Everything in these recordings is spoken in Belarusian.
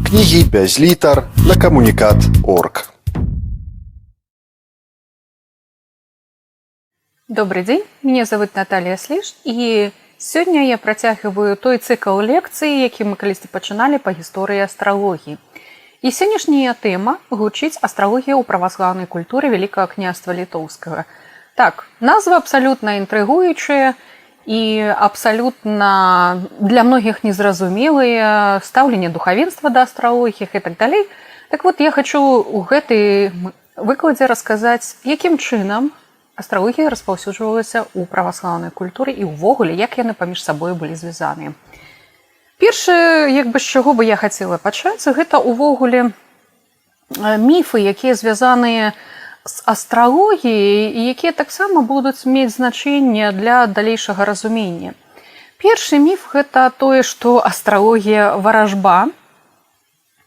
Книги без литр на коммуникат.орг. Добрый день, меня зовут Наталья Сліж, і сёння я працягваю той цикл лекцый, які мы калісьці пачыналі па гісторыі астралогіі. І сённяшняя тэма гучыць астралогія ў праваслаўнай культуры Вялікага княства Літоўскага. Так, назва абсалютна інтрыгуючая і абсалютна для многіх незразумелыя, стаўленне духавенства да астралогіях і так далей. Так вот, я хочу ў гэтай выкладзе расказаць, якім чынам астралогія распаўсюджвалася ў праваслаўнай культуры і ўвогуле, як яны паміж сабой былі звязаныя. Першае, з чаго бы я хацела пачаць, гэта ўвогуле міфы, якія звязаныя з астралогіяй і якія таксама будуць мець значэнне для далейшага разумення. Першы міф гэта тое, што астралогія варажба.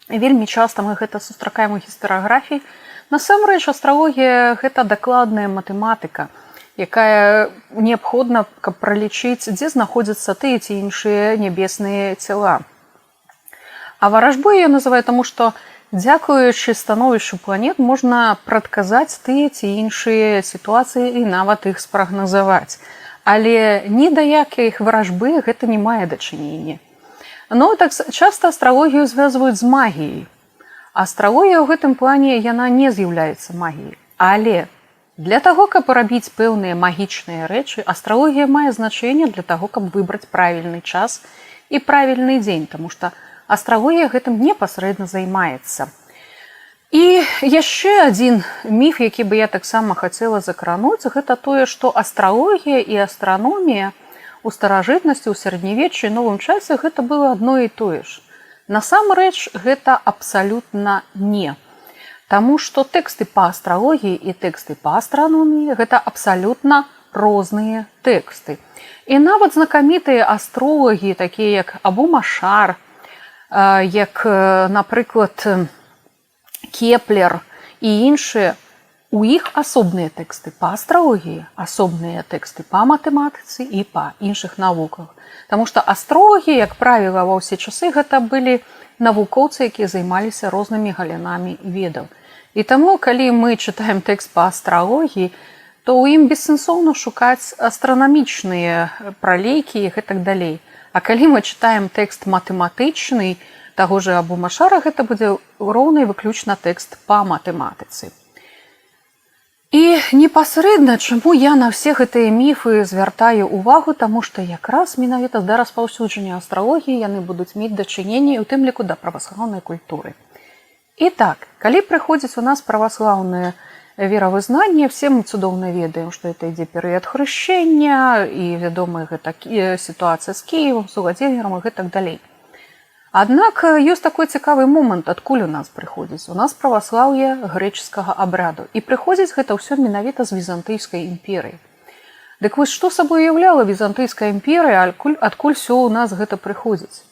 Вельмі часта мы гэта сустракаем у гістарыяграфіі. Насамрэч, астралогія – гэта дакладная матэматыка, якая неабходна, каб пралічыць, дзе знаходзяцца тыя ці іншыя нябесныя цела. А варажбой я называю, таму што, дзякуючы становішчу планет, можна прадказаць тыя ці іншыя сітуацыі і нават іх спрагназаваць. Але ні да якіх варажбы гэта не мае дачынення. Но так часта астралогію звязваюць з магіяй. Астралогія ў гэтым плане яна не з'яўляецца магіяй. Але для таго, каб рабіць пэўныя магічныя рэчы, астралогія мае значэнне для таго, каб выбраць правільны час і правільны дзень, таму што астралогія гэтым непасрэдна займаецца. І яшчэ адзін міф, які бы я таксама хацела закрануць, гэта тое, што астралогія і астраномія у старажытнасці, у сярэднявеччы і новым часе гэта было адно і тое ж. Насамрэч, гэта абсалютна не. Таму што тэксты па астралогіі і тэксты па астраноміі – гэта абсалютна розныя тэксты. І нават знакамітыя астролагі, такія як Абу Машар, як, напрыклад, Кеплер і іншыя, у іх асобныя тэксты па астралогіі, асобныя тэксты па матэматыцы і па іншых навуках. Таму што астролагі, як правіла, ва ўсе часы гэта былі навукоўцы, якія займаліся рознымі галінамі ведаў. І таму, калі мы чытаем тэкст па астралогіі, то ў ім бессэнсоўна шукаць астранамічныя пралейкі і гэтак далей. А калі мы чытаем тэкст матэматычны, таго ж Абу Машара, гэта будзе роўны выключна тэкст па матэматыцы. І непасрэдна, чаму я на ўсе гэтыя міфы звяртаю ўвагу, таму што якраз менавіта да распаўсюджання астралогіі яны будуць мець дачыненне, у тым ліку да праваслаўнай культуры. І так, калі прыходзіць у нас праваслаўнае веравызнанне, все мы цудоўна ведаем, што гэта ідзе перыяд хрышчэння, і вядома, гэта сітуацыя з Кіевам, з Уладзімірам і гэтак далей. Аднак ёсць такой цікавы момант, адкуль у нас прыходзіць. У нас праваслаўе грэчаскага абраду. І прыходзіць гэта ўсё менавіта з Візантыйскай імперыі. Дык вось што сабой уяўляла Візантыйская імперыя, адкуль усё ў нас гэта прыходзіць?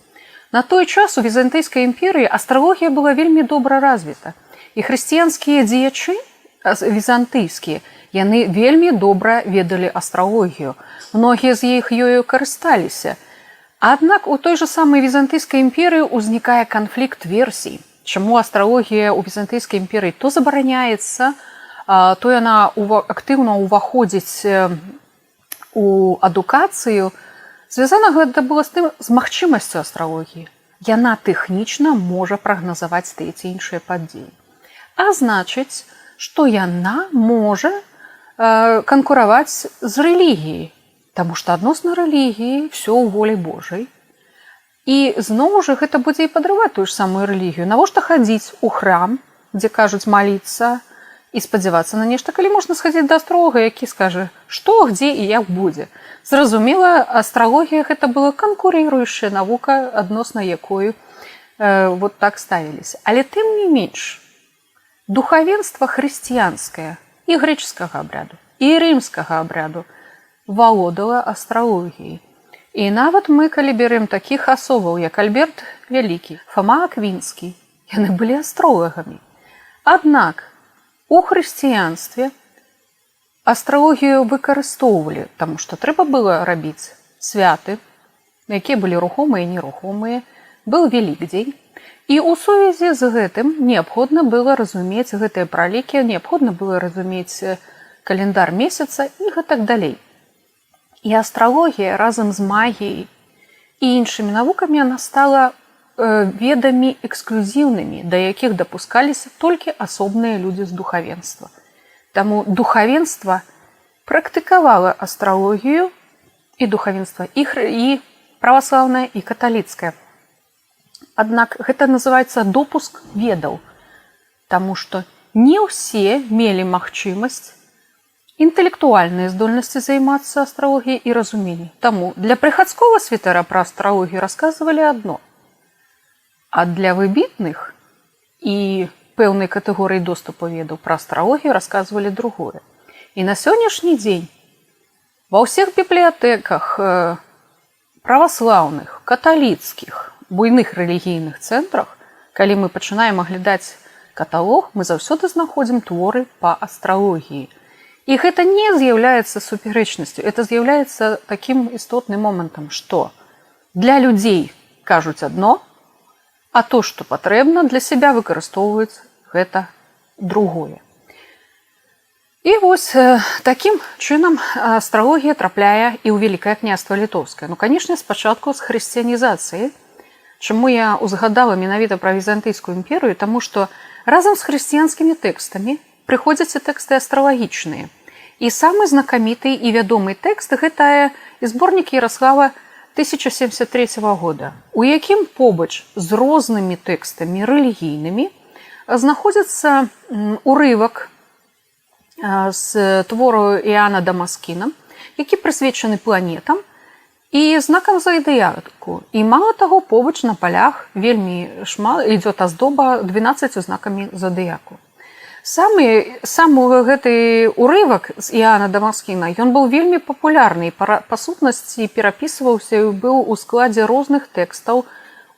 На той час у Візантыйскай імперыі астралогія была вельмі добра развіта. І хрысціянскія дзеячы, візантыйскія, яны вельмі добра ведалі астралогію. Многія з іх ёю карысталіся. Аднак у той жа самай Візантыйскай імперыі ўзнікае канфлікт версій. Чаму астралогія ў Візантыйскай імперыі то забараняецца, то яна актыўна ўваходзіць у адукацыю. Звязана гэта было з магчымасцю астралогіі. Яна тэхнічна можа прагназаваць тыя ці іншыя падзеі. А значыць, што яна можа канкураваць з рэлігіяй. Таму што адносна рэлігіі ўсё ў волі Божай. І зноў жа гэта будзе і падрываць тую ж самую рэлігію. Навошта хадзіць у храм, дзе кажуць маліцца і спадзявацца на нешта, калі можна схадзіць да астролага, які скажа, што, дзе і як будзе. Зразумела, астралогія гэта была канкурыруючая навука, адносна якой вот так ставіліся. Але тым не менш, духавенства хрысціянскае і грэчаскага абряду, і рымскага абряду валодала астралогіяй. І нават мы, калі берем такіх асобаў, як Альберт Вялікі, Фома Аквінскі, яны былі астролагамі. Аднак у хрысціянстве астралогію выкарыстоўвалі, таму што трэба было рабіць святы, якія былі рухомыя і нерухомыя, быў Вялікдзень, І ў сувязі з гэтым неабходна было разумець гэтыя пралікі, неабходна было разумець календар месяца і гэтак далей. І астралогія разам з магіяй і іншымі навукамі яна стала ведамі эксклюзіўнымі, да якіх дапускаліся толькі асобныя людзі з духавенства. Таму духавенства практыкавала астралогію і духавенства і праваслаўнае, і каталіцкае. Аднак гэта называецца допуск ведаў, таму што не ўсе мелі магчымасць інтэлектуальныя здольнасці займацца астралогіяй і разуменні. Таму для прыхадскога святара пра астралогію расказвалі адно, а для выбітных і пэўнай катэгорыі доступу ведаў пра астралогію расказвалі другое. І на сённяшні дзень ва ўсіх бібліятэках праваслаўных, каталіцкіх, буйных рэлігійных цэнтрах, калі мы пачынаем аглядаць каталог, мы заўсёды знаходзім творы па астралогіі. І гэта не з'яўляецца супярэчнасцю, это з'яўляецца такім істотным момантам, што для людзей кажуць адно, а то, што патрэбна, для сябе выкарыстоўваюць гэта другое. І вось такім чынам астралогія трапляе і ў Вялікае княства Літоўскае. Ну, канешне, спачатку з хрысціянізацыі. Чаму я узгадала менавіта пра Візантыйскую імперыю? Таму што разам з хрысціянскімі тэкстамі прыходзяць і тэксты астралагічныя. І самы знакаміты і вядомы тэкст гэта зборнік Яраслава 1073 года, у якім побач з рознымі тэкстамі рэлігійнымі знаходзіцца урывак з твору Іоанна Дамаскіна, які прысвечаны планетам і знакам зодыяку. І мала таго, побач на палях вельмі шмат ідзе аздоба 12 знакамі зодыяку. Сам гэты урывак з Іоанна Дамаскіна, ён быў вельмі папулярны, па сутнасці перапісваўся і быў у складзе розных тэкстаў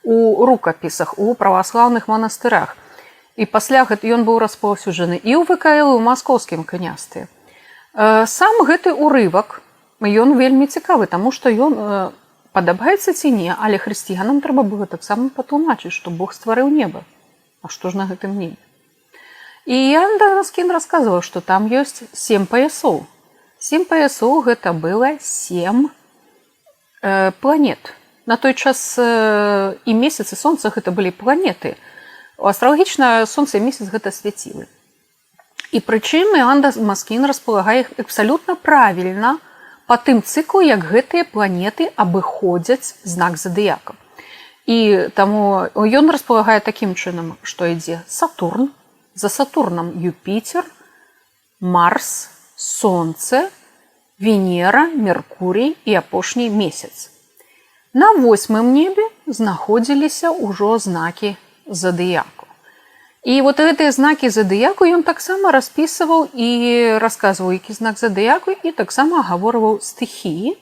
у рукапісах, у праваслаўных манастырах. І пасля ён быў распаўсюджаны і ў ВКЛ, і ў маскоўскім княстве. Сам гэты урывак, ён вельмі цікавы, таму што ён падабаецца ці не, але хрысціянам трэба было таксама патлумачыць, што Бог стварыў неба. А што ж на гэтым небе? І Іоанн Дамаскін расказваў, што там ёсць 7 паясоў. 7 паясоў гэта было 7 планет. На той час і месяц, і сонца гэта былі планеты. Астралагічна сонца і месяц гэта свяцілы. І прычым Іоанн Дамаскін располагае іх абсалютна правільна па тым цыклу, як гэтыя планеты абыходзяць знак задыяка. І таму ён располагае такім чынам, што ідзе Сатурн, за Сатурнам Юпітер, Марс, Сонце, Венера, Меркурій і апошні месяц. На 8-м небе знаходзіліся ўжо знакі задыяку. І вот гэтыя знакі задыяку ён таксама распісываў і расказваў, які знак задыяку, і таксама агаворваў стыхіі.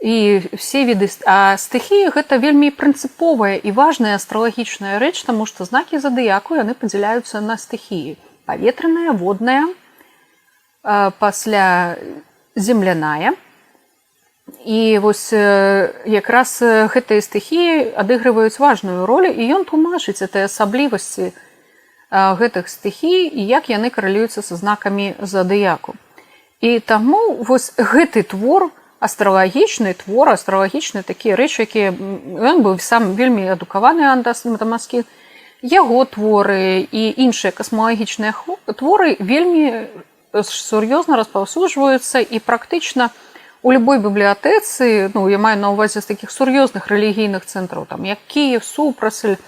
І все віды стыхіі гэта вельмі прынцыповая і важная астралагічная рэч, таму што знакі задыяку яны падзяляюцца на стыхіі. Паветраная, водная, пасля земляная. І вось якраз гэтыя стыхіі адыгрываюць важную ролю, і ён тлумачыць гэтыя асаблівасці гэтых стыхій і як яны карэлююцца са знакамі задыяку. І таму вось гэты твор, астралагічны твор, астралагічны такія рэчы, якія ён быў сам вельмі адукаваны Іоанн Дамаскін, яго творы і іншыя касмалагічныя творы вельмі сур'ёзна распаўсюджваюцца і практычна у любой бібліятэцы, ну, я маю на ўвазе з такіх сур'ёзных рэлігійных цэнтраў, там, як Кіев, Супрасіль,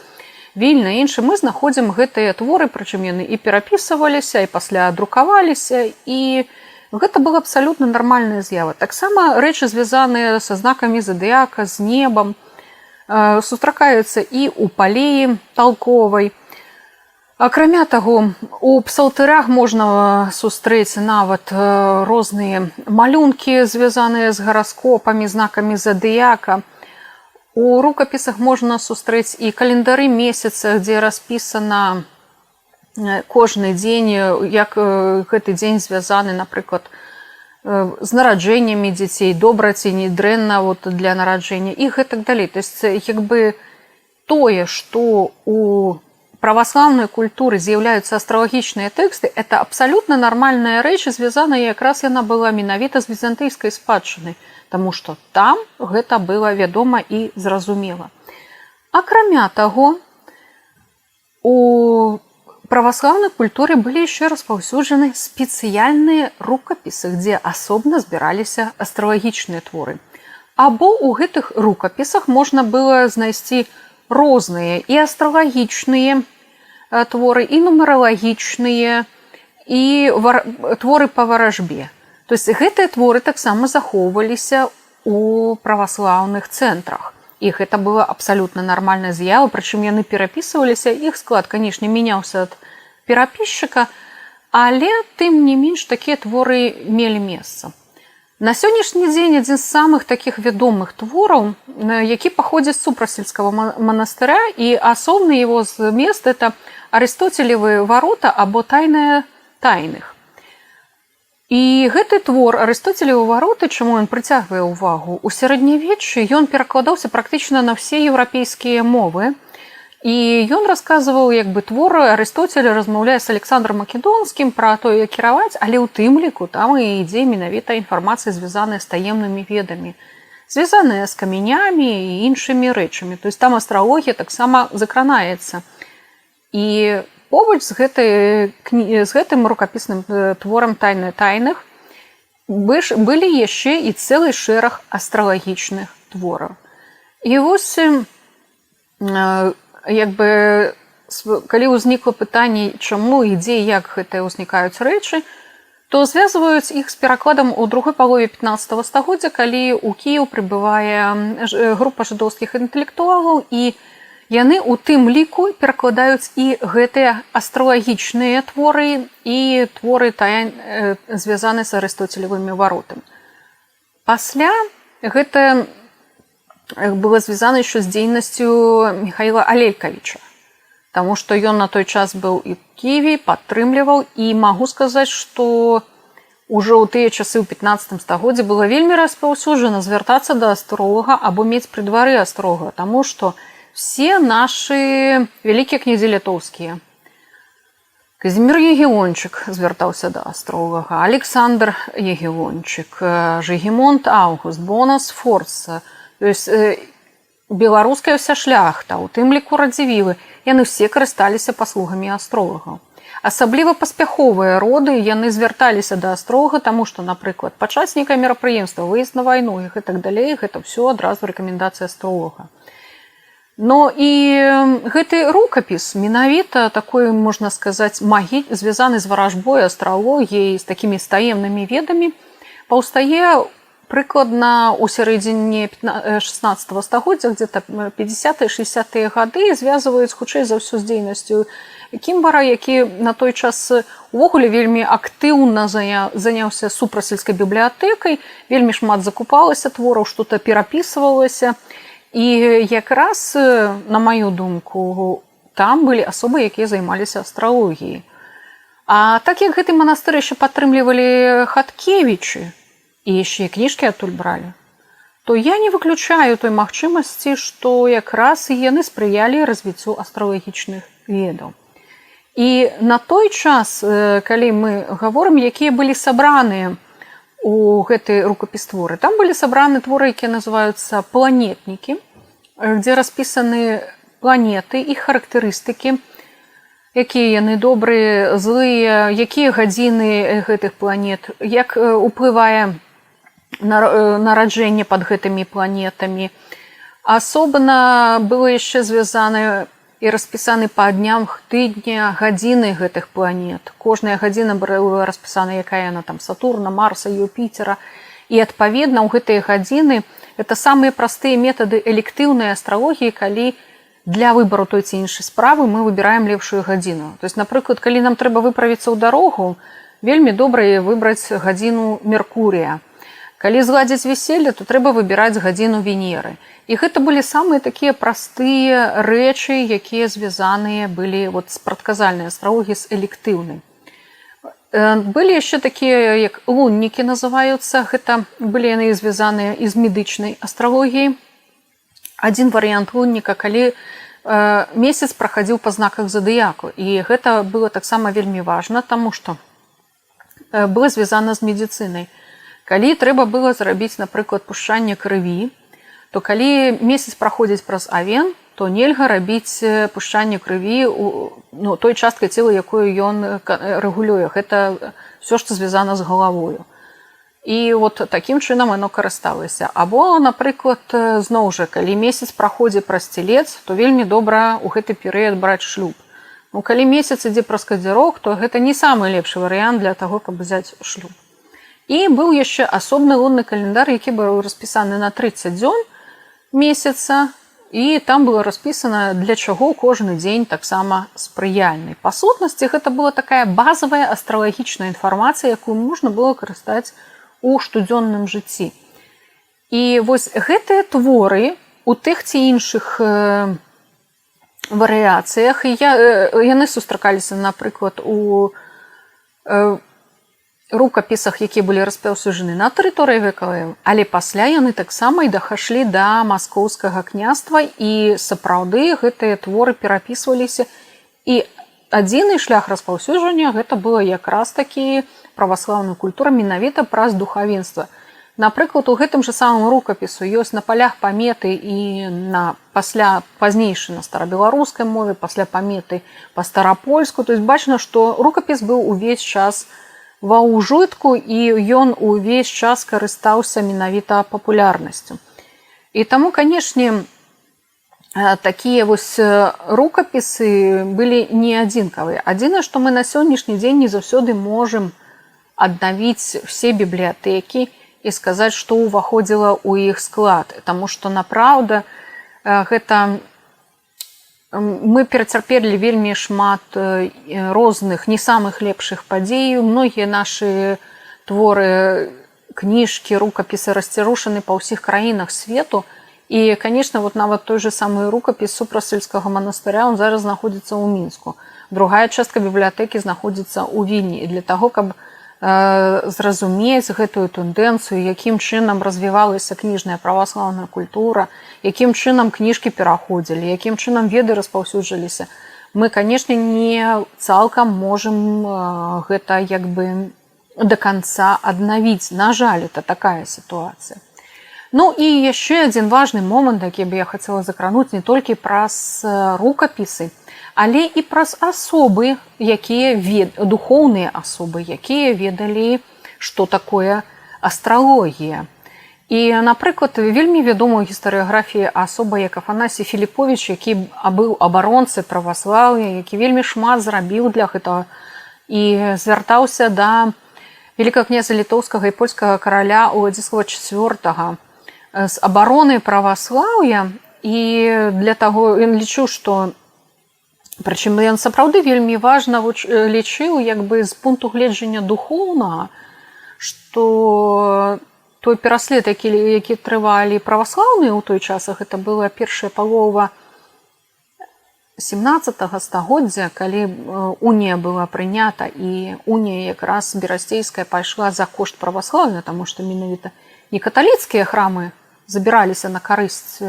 Вільна, іншы, мы знаходзім гэтыя творы, прычым яны і перапісваліся, і пасля друкаваліся, і гэта была абсалютна нармальная з'ява. Таксама рэчы, звязаныя са знакамі задыяка, з небам, сустракаюцца і ў палеі талковай. Акрамя таго, у псалтырах можна сустрэць нават розныя малюнкі, звязаныя з гараскопамі, знакамі задыяка. У рукапісах можна сустрэць і календары месяца, дзе распісана кожны дзень, як гэты дзень звязаны, напрыклад, з нараджэннямі дзяцей, добра ці не дрэнна для нараджэння і гэтак далей. То есть, як бы тое, што у праваслаўнай культуры з'яўляюцца астралагічныя тэксты, это абсалютна нармальная рэч, звязаная якраз яна была менавіта з візантыйскай спадчынай, таму што там гэта было вядома і зразумела. Акрамя таго, у праваслаўнай культуры былі яшчэ распаўсюджаны спецыяльныя рукапісы, дзе асобна збіраліся астралагічныя творы. Або ў гэтых рукапісах можна было знайсці розныя і астралагічныя творы, і нумералагічныя, і творы па варажбе. То есть гэтыя творы таксама захоўваліся ў праваслаўных цэнтрах. І гэта была абсалютна нармальная з'ява, прычым яны перапісваліся, іх склад, канешне, мяняўся ад перапісчыка, але тым не менш такія творы мелі месца. На сённяшні дзень адзін з самых такіх вядомых твораў, які паходзіць з Супрасельскага манастыря, і асобны яго змест – это Арыстоцелевы варота або тайная тайных. І гэты твор Арыстоцелевы вароты, чаму ён прыцягвае ўвагу? У сярэднявеччы ён перакладаўся практычна на ўсе еўрапейскія мовы, і ён расказваў, як бы твор Арыстоцеля размаўляе з Александром Македонскім пра тое, як кіраваць, але ў тым ліку там і ідзе менавіта інфармацыя, звязаная з таемнымі ведамі, звязаная з камянямі і іншымі рэчамі. То есть там астралогія таксама закранаецца. І побач з гэтым рукапісным творам «Тайны тайных» былі яшчэ і цэлы шэраг астралагічных твораў. І вось калі ўзнікла пытанне, чаму і дзе, як гэтыя ўзнікаюць рэчы, то звязваюць іх з перакладам у другой палове 15 стагоддзя, калі ў Кіеў прыбывае група жыдоўскіх інтэлектуалаў, і яны ў тым ліку перакладаюць і гэтыя астралагічныя творы, і творы звязаныя з Арыстоцелевымі варотамі. Пасля гэта было звязана яшчэ з дзейнасцю Михаіла Алелькавіча, таму што ён на той час быў і ў Кіеве, падтрымліваў, і магу сказаць, што ўжо ў тыя часы ў 15 стагоддзі было вельмі распаўсюджана звяртацца да астролага або мець пры двары астролага, таму што все нашы вялікія князі літоўскія, Казімір Ягелончык звяртаўся да астролага, Александр Ягелончык, Жыгімонт Аўгуст, Бонас Форца, то есть беларуская ўся шляхта, у тым ліку радзівілы, яны ўсе карысталіся паслугамі астролагаў. Асабліва паспяховыя роды, яны звярталіся да астролага, таму што, напрыклад, падчас нейкае мерапрыемства, выезд на вайну і гэтак далей, гэта ўсё адразу рэкамендацыя астролага. Но і гэты рукапіс менавіта такой, можна сказаць, звязаны з варажбой, астралогіяй, з такімі таемнымі ведамі, паўстае прыкладна ў сярэдзіне 16 стагоддзя, где-то 50-60-е гады, звязваюць хутчэй за ўсё з дзейнасцю Кімбара, які на той час увогуле вельмі актыўна заняўся супрасельскай бібліятэкай, вельмі шмат закупалася твораў, што-то перапісвалася. І якраз, на маю думку, там былі асобы, якія займаліся астралогіяй. А так як гэты манастыр яшчэ падтрымлівалі Хаткевічы, і яшчэ кніжкі адтуль бралі, то я не выключаю той магчымасці, што якраз яны спрыялі развіццю астралагічных ведаў. І на той час, калі мы гаворым, якія былі сабраныя у гэты рукапіс творы, там былі сабраны творы, якія называюцца планетнікі, дзе распісаны планеты, іх характарыстыкі, якія яны добрыя, злыя, якія гадзіны гэтых планет, як уплывае нараджэнне пад гэтымі планетамі. Асобна было яшчэ звязаны і распісаны па днях тыдня гадзіны гэтых планет. Кожная гадзіна была распісана, якая яна там Сатурна, Марса, Юпітера. І адпаведна ў гэтыя гадзіны это самыя простыя метады электыўнай астралогіі, калі для выбару той ці іншай справы мы выбіраем лепшую гадзіну. То есть, напрыклад, калі нам трэба выправіцца ў дарогу, вельмі добра выбраць гадзіну Меркурія. Калі зладзіць вяселле, то трэба выбіраць гадзіну Венеры. І гэта былі самыя такія простыя рэчы, якія звязаныя былі з прадказальнай астралогіі з электыўнай. Былі яшчэ такія, як луннікі называюцца, гэта былі яны звязаныя і з медычнай астралогіяй. Адзін варыянт лунніка, калі месяц праходзіў па знаках задыяку. І гэта было таксама вельмі важна, таму што было звязана з медыцынай. Калі трэба было зрабіць, напрыклад, пушчанне крыві, то калі месяц праходзіць праз авен, то нельга рабіць пушчанне крыві той часткай цела, якую ён рэгулюе. Гэта все, што звязана з галавою. І вот такім чынам оно карысталася. Або, напрыклад, зноў жа, калі месяц праходзіць праз целец, то вельмі добра ў гэты перыяд браць шлюб. Калі месяц ідзе праз кадзірог, то гэта не самы лепшы варыянт для таго, каб взяць шлюб. І быў яшчэ асобны лунны календар, які быў распісаны на 30 дзён месяца, і там было распісана, для чаго кожны дзень таксама спрыяльны. Па сутнасці, гэта была такая базавая астралагічная інфармацыя, якую можна было карыстаць у штодзённым жыцці. І вось гэтыя творы у тых ці іншых варыяцыях, яны сустракаліся, напрыклад, у рукапісах, якія былі распаўсюджаны на тэрыторыі ВКЛ, але пасля яны таксама і дахашлі да маскоўскага княства, і сапраўды гэтыя творы перапісваліся. І адзіны шлях распаўсюджання гэта было якраз такі праваслаўная культура менавіта праз духавенства. Напрыклад, у гэтым жа самым рукапісу ёсць на палях паметы і пасля пазнейшай на старабеларускай мове, пасля паметы па-старапольску. То есть бачна, што рукапіс быў увесь час ва ўжытку, і ён увесь час карыстаўся менавіта папулярнасцю. І таму, канешне, такія вось рукапісы былі не адзінкавыя. Адзінае, што мы на сённяшні дзень не заўсёды можам аднавіць все бібліятэкі і сказаць, што ўваходзіла ў іх склад. Таму што, напраўда, гэта мы перацярпелі вельмі шмат розных, не самых лепшых падзей. Многія нашы творы, кніжкі, рукапісы расцірушаны па ўсіх краінах свету. І, конечно, вот нават той же самы рукапіс Супрасыльскага манастыря, он зараз знаходзіцца ў Мінску. Другая частка бібліятэкі знаходзіцца ў Вільні. І для таго, каб зразумець гэтую тэндэнцыю, якім чынам развівалася кніжная праваслаўная культура, якім чынам кніжкі пераходзілі, якім чынам веды распаўсюджваліся, мы, канешне, не цалкам можам гэта як бы да канца аднавіць. На жаль, это такая сітуацыя. Ну і яшчэ адзін важны момант, які бы я хацела закрануць не толькі праз рукапісы, але і праз асобы, духоўныя асобы, якія ведалі, што такое астралогія. І, напрыклад, вельмі вядомую гістарыяграфію асоба як Афанасій Філіповіч, які быў абаронцай праваслаўя, які вельмі шмат зрабіў для гэтага і звяртаўся да вялікага князя літоўскага і польскага караля Уладзіслава IV з абаронай праваслаўя. І для таго ён лічыў, што прычым ён сапраўды вельмі важна лічыў як бы з пункту гледжання духоўнага, што той пераслед, які трывалі праваслаўныя ў той часах, гэта была першая палова 17 стагоддзя, калі унія была прынята, і унія якраз берасцейская пайшла за кошт праваслаўя, таму што менавіта не каталіцкія храмы забіраліся на карысць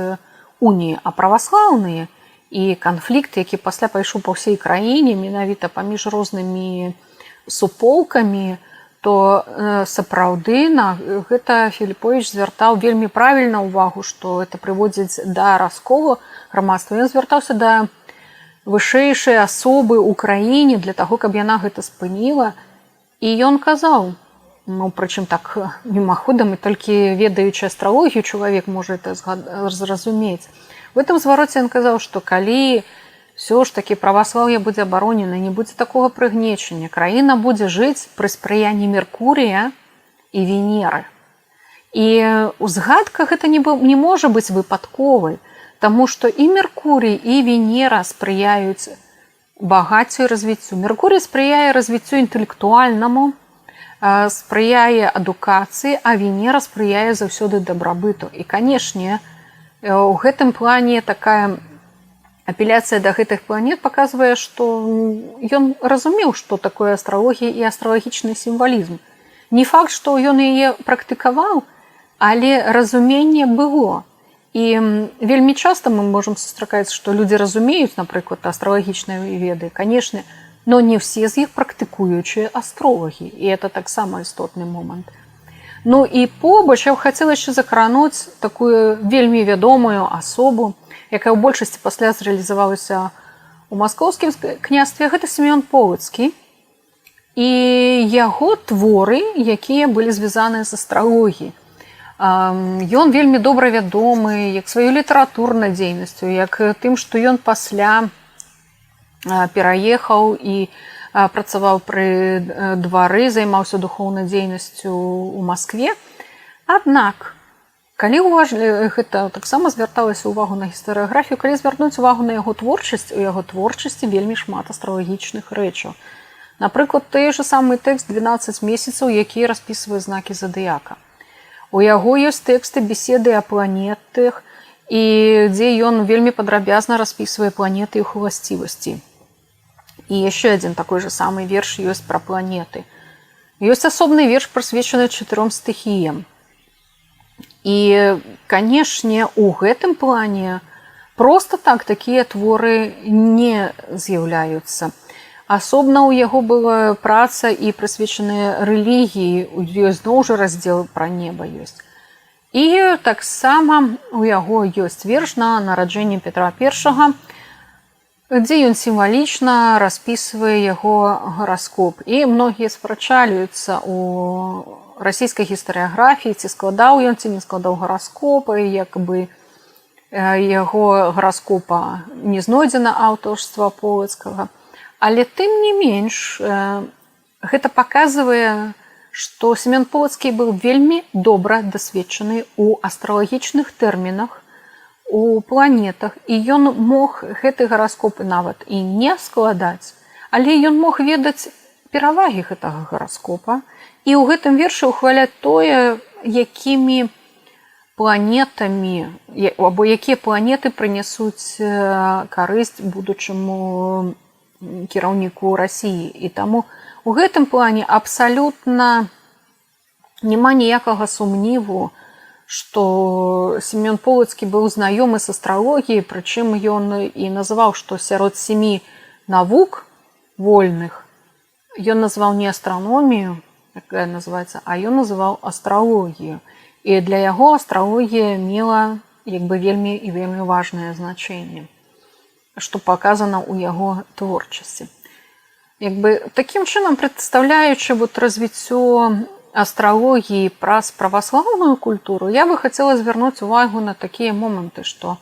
уніі, а праваслаўныя. І канфлікт, які пасля пайшоў па ўсей краіне, менавіта паміж рознымі суполкамі, то сапраўды на гэта Філіповіч звяртаў вельмі правільна ўвагу, што это прыводзіць да расколу грамадства. Ён звяртаўся да вышэйшай асобы ў краіне для таго, каб яна гэта спыніла. І ён казаў, прычым так мімаходам, і толькі ведаючы астралогію чалавек можа это зразумець. В этом звароце ён казаў, што калі ўсё ж такі праваслаўе будзе абаронена, не будзе такога прыгнечання, краіна будзе жыць пры спрыянні Меркурія і Венеры. І узгадка гэта не можа быць выпадковай, таму што і Меркурій, і Венера спрыяюць багаццю і развіццю. Меркурій спрыяе развіццю інтэлектуальнаму, спрыяе адукацыі, а Венера спрыяе заўсёды дабрабыту. І, канешне, у гэтым плане такая апеляцыя да гэтых планет паказвае, што ён разумеў, што такое астралогія і астралагічны сімвалізм. Не факт, што ён яе практыкаваў, але разуменне было. І вельмі часта мы можам сустракаць, што людзі разумеюць, напрыклад, астралагічныя веды, канешне, но не ўсе з іх практыкуючыя астролагі. І это таксама істотны момант. Ну і побач я хацела яшчэ закрануць такую вельмі вядомую асобу, якая ў большасці пасля зрэалізавалася ў маскоўскім княстве. Гэта Семён Полацкі і яго творы, якія былі звязаныя з астралагіяй. Ён вельмі добра вядомы як сваёй літаратурнай дзейнасцю, як тым, што ён пасля пераехаў і працаваў пры двары, займаўся духоўнай дзейнасцю ў Маскве. Аднак, калі гэта таксама звярталася ўвагу на гістарыяграфію, калі звярнуць увагу на яго творчасць, у яго творчасці вельмі шмат астралагічных рэчаў. Напрыклад, той же самы тэкст «12 месяцаў», які распісвае знакі задыяка. У яго ёсць тэксты беседы о планетах, і дзе ён вельмі падрабязна распісвае планеты і іх уласцівасці. І яшчэ адзін такой же самы верш ёсць пра планеты. Ёсць асобны верш, прысвечаны 4 стыхіям. І, канешне, у гэтым плане проста так такія творы не з'яўляюцца. Асобна ў яго была праца і прысвечаная рэлігіі, ёсць зноў жа раздзел пра неба ёсць. І таксама у яго ёсць верш на нараджэнне Петра I, дзе ён сімвалічна распісвае яго гараскоп. І многія спрачаюцца у расійскай гістарыяграфіі, ці складаў ён, ці не складаў гараскопы, як бы яго гараскопа не знойдзена аўтарства Полацкага. Але тым не менш, гэта паказвае, што Семён Полацкі быў вельмі добра дасведчаны ў астралагічных тэрмінах, у планетах, і ён мог гэты гараскопы нават і не складаць, але ён мог ведаць перавагі гэтага гараскопа і ў гэтым вершы ўхваляць тое, якімі планетамі, або якія планеты прынясуць карысць будучаму кіраўніку Расіі. І таму у гэтым плане абсалютна няма ніякага сумніву, што Семён Полацкі быў знаёмы з астралогіяй, прычым ён і называў, што сярод 7 навук вольных ён назваў не астраномію, якая называецца, а ён называў астралогію. І для яго астралогія мела як бы вельмі і вельмі важнае значэнне, што паказана ў яго творчасці. Як бы такім чынам, прадстаўляючы развіццё астралогіі праз праваслаўную культуру, я бы хацела звярнуць увагу на такія моманты, што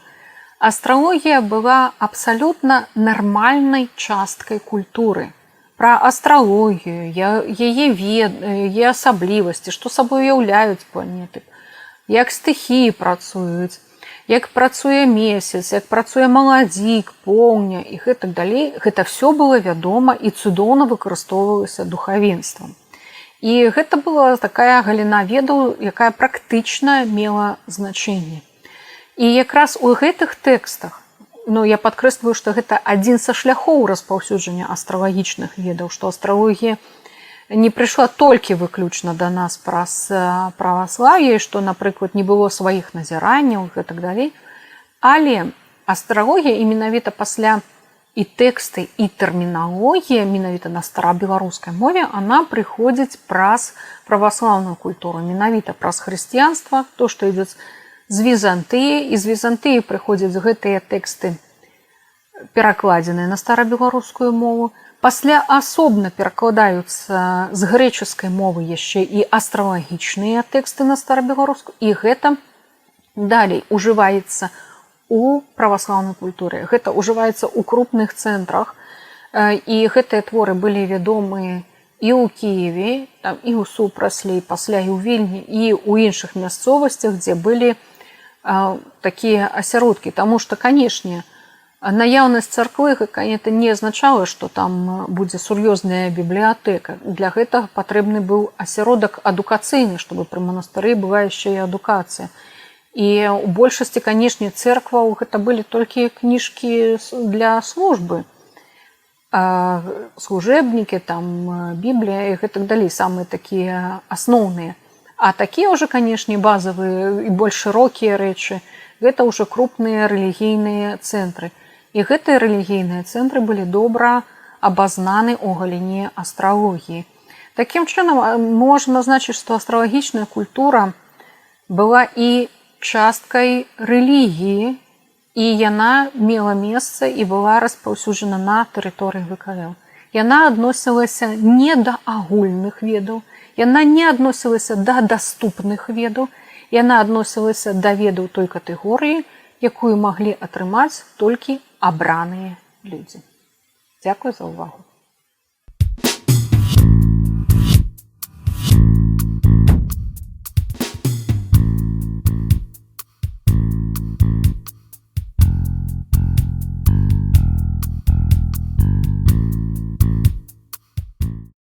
астралогія была абсалютна нармальнай часткай культуры. Пра астралогію, яе асаблівасці, што сабой уяўляюць планеты, як стыхіі працуюць, як працуе месяц, як працуе маладзік, поўня і гэтак далей, гэта все было вядома і цудоўна выкарыстоўвалася духавенствам. І гэта была такая галіна ведаў, якая практычна мела значэнне. І якраз у гэтых тэкстах, я падкрэсліваю, што гэта адзін са шляхоў распаўсюджання астралагічных ведаў, што астралогія не прыйшла толькі выключна да нас праз праваслав'е, што, напрыклад, не было сваіх назіранняў і так далей. Але астралогія і менавіта пасля і тэксты, і тэрміналогія, менавіта на старабеларускай мове, она прыходзіць праз праваслаўную культуру, менавіта праз хрысціянства, то, што ідзе з Візантыі, і з Візантыі прыходзяць гэтыя тэксты, перакладзеныя на старабеларускую мову. Пасля асобна перакладаюцца з грэчаскай мовы яшчэ і астралагічныя тэксты на старабеларускую, і гэта далей ужываецца у праваслаўнай культуры. Гэта ужываецца ў крупных цэнтрах, і гэтыя творы былі вядомыя і ў Кіеве, і ў Супраслі, пасля і ў Вільні, і ў іншых мясцовасцях, дзе былі такія асяродкі. Таму што, канешне, наяўнасць царквы гэта не азначала, што там будзе сур'ёзная бібліятэка. Для гэтага патрэбны быў асяродак адукацыйны, чтобы пры манастыры была яшчэ і адукацыя. І у большасці, канешне, цэркваў гэта былі толькі кніжкі для службы. Служэбнікі, Біблія і гэтак далей, самыя такія асноўныя. А такія ўжо, канешне, базавыя і больш шырокія рэчы, гэта ўжо крупныя рэлігійныя цэнтры. І гэтыя рэлігійныя цэнтры былі добра абазнаны ў галіне астралогіі. Такім чынам, можна назначыць, што астралагічная культура была і часткай рэлігіі, і яна мела месца і была распаўсюджана на тэрыторыі ВКЛ. Яна адносілася не да агульных ведаў, яна не адносілася да даступных ведаў, яна адносілася да ведаў той катэгорыі, якую маглі атрымаць толькі абраныя людзі. Дзякуй за ўвагу.